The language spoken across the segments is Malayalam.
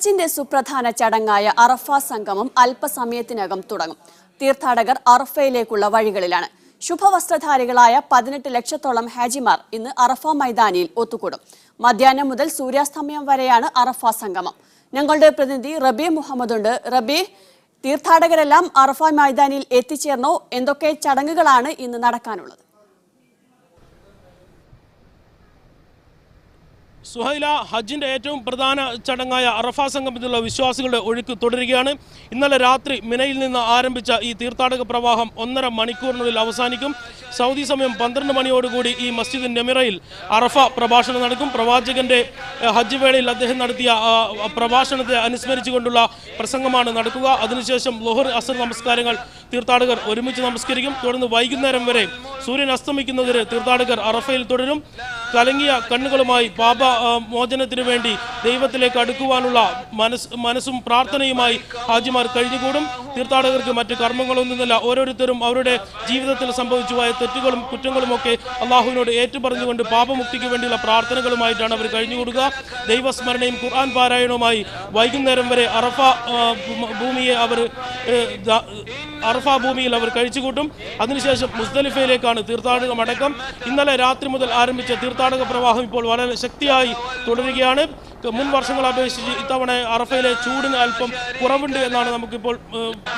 ഹജ്ജിന്റെ സുപ്രധാന ചടങ്ങായ അറഫ സംഗമം അല്പസമയത്തിനകം തുടങ്ങും. തീർത്ഥാടകർ അറഫയിലേക്കുള്ള വഴികളിലാണ്. ശുഭവസ്ത്രധാരികളായ 18 ലക്ഷത്തോളം ഹാജിമാർ ഇന്ന് അറഫ മൈതാനിയിൽ ഒത്തുകൂടും. മധ്യാഹ്നം മുതൽ സൂര്യാസ്തമയം വരെയാണ് അറഫ സംഗമം. ഞങ്ങളുടെ പ്രതിനിധി റബി മുഹമ്മദ് ഉണ്ട്. റബി, തീർത്ഥാടകരെല്ലാം അറഫ മൈതാനിയിൽ എത്തിച്ചേർന്നോ? എന്തൊക്കെ ചടങ്ങുകളാണ് ഇന്ന് നടക്കാനുള്ളത്? സുഹൈല, ഹജ്ജിന്റെ ഏറ്റവും പ്രധാന ചടങ്ങായ അറഫ സംഗമത്തിലുള്ള വിശ്വാസികളുടെ ഒഴുക്ക് തുടരുകയാണ്. ഇന്നലെ രാത്രി മിനയിൽ നിന്ന് ആരംഭിച്ച ഈ തീർത്ഥാടക പ്രവാഹം 1.5 മണിക്കൂറിനുള്ളിൽ അവസാനിക്കും. സൗദി സമയം 12 മണിയോടുകൂടി ഈ മസ്ജിദ് നെമിറയിൽ അറഫ പ്രഭാഷണം നടക്കും. പ്രവാചകന്റെ ഹജ്ജ് വേളയിൽ അദ്ദേഹം നടത്തിയ പ്രഭാഷണത്തെ അനുസ്മരിച്ചുകൊണ്ടുള്ള പ്രസംഗമാണ് നടക്കുക. അതിനുശേഷം ളുഹർ അസർ നമസ്കാരങ്ങൾ തീർത്ഥാടകർ ഒരുമിച്ച് നമസ്കരിക്കും. തുടർന്ന് വൈകുന്നേരം വരെ സൂര്യൻ അസ്തമിക്കുന്നതിന് തീർത്ഥാടകർ അറഫയിൽ തുടരും. കലങ്ങിയ കണ്ണുകളുമായി മോചനത്തിനു വേണ്ടി ദൈവത്തിലേക്ക് അടുക്കുവാനുള്ള മനസ്സും പ്രാർത്ഥനയുമായി ഹാജിമാർ കഴിഞ്ഞുകൂടും. തീർത്ഥാടകർക്ക് മറ്റ് കർമ്മങ്ങളൊന്നുമില്ല. ഓരോരുത്തരും അവരുടെ ജീവിതത്തിൽ സംഭവിച്ചുപോയ തെറ്റുകളും കുറ്റങ്ങളുമൊക്കെ അള്ളാഹുവിനോട് ഏറ്റുപറഞ്ഞുകൊണ്ട് പാപമുക്തിക്ക് വേണ്ടിയുള്ള പ്രാർത്ഥനകളുമായിട്ടാണ് അവർ കഴിഞ്ഞുകൂടുക. ദൈവസ്മരണയും ഖുർആൻ പാരായണവുമായി വൈകുന്നേരം വരെ അറഫ ഭൂമിയിൽ അവർ കഴിച്ചുകൂട്ടും. അതിനുശേഷം മുസ്ദലിഫയിലേക്കാണ് തീർത്ഥാടകമടക്കം. ഇന്നലെ രാത്രി മുതൽ ആരംഭിച്ച തീർത്ഥാടക പ്രവാഹം ഇപ്പോൾ വളരെ ശക്തിയായി തുടരുകയാണ്. മുൻ വർഷങ്ങളെ അപേക്ഷിച്ച് ഇത്തവണ അറഫയിലെ ചൂടിന് അല്പം കുറവുണ്ട് എന്നാണ് നമുക്കിപ്പോൾ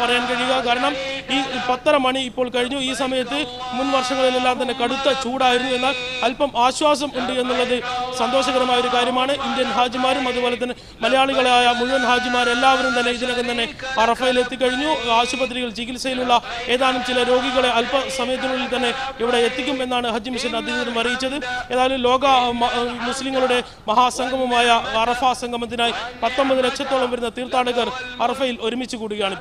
പറയാൻ കഴിയുക. കാരണം ഈ 10:30 മണി ഇപ്പോൾ കഴിഞ്ഞു. ഈ സമയത്ത് മുൻ വർഷങ്ങളിലെല്ലാം തന്നെ കടുത്ത ചൂടായിരുന്നു. എന്നാൽ അല്പം ആശ്വാസം ഉണ്ട് എന്നുള്ളത് സന്തോഷകരമായ ഒരു കാര്യമാണ്. ഇന്ത്യൻ ഹാജിമാരും അതുപോലെ തന്നെ മലയാളികളായ മുഴുവൻ ഹാജിമാരെല്ലാവരും തന്നെ ഇതിനകം തന്നെ അറഫയിൽ എത്തിക്കഴിഞ്ഞു. ആശുപത്രികൾ ചികിത്സയിലുള്ള ഏതാനും ചില രോഗികളെ അല്പസമയത്തിനുള്ളിൽ തന്നെ ഇവിടെ എത്തിക്കും എന്നാണ് ഹജ്ജ് മിഷൻ അധികൃതർ അറിയിച്ചത്. ഏതായാലും ലോക മുസ്ലിങ്ങളുടെ മഹാസംഗമമായ അറഫ സംഗമത്തിനായി 19 ലക്ഷത്തോളം വരുന്ന തീർത്ഥാടകർ അറഫയിൽ ഒരുമിച്ച് കൂടുകയാണ്.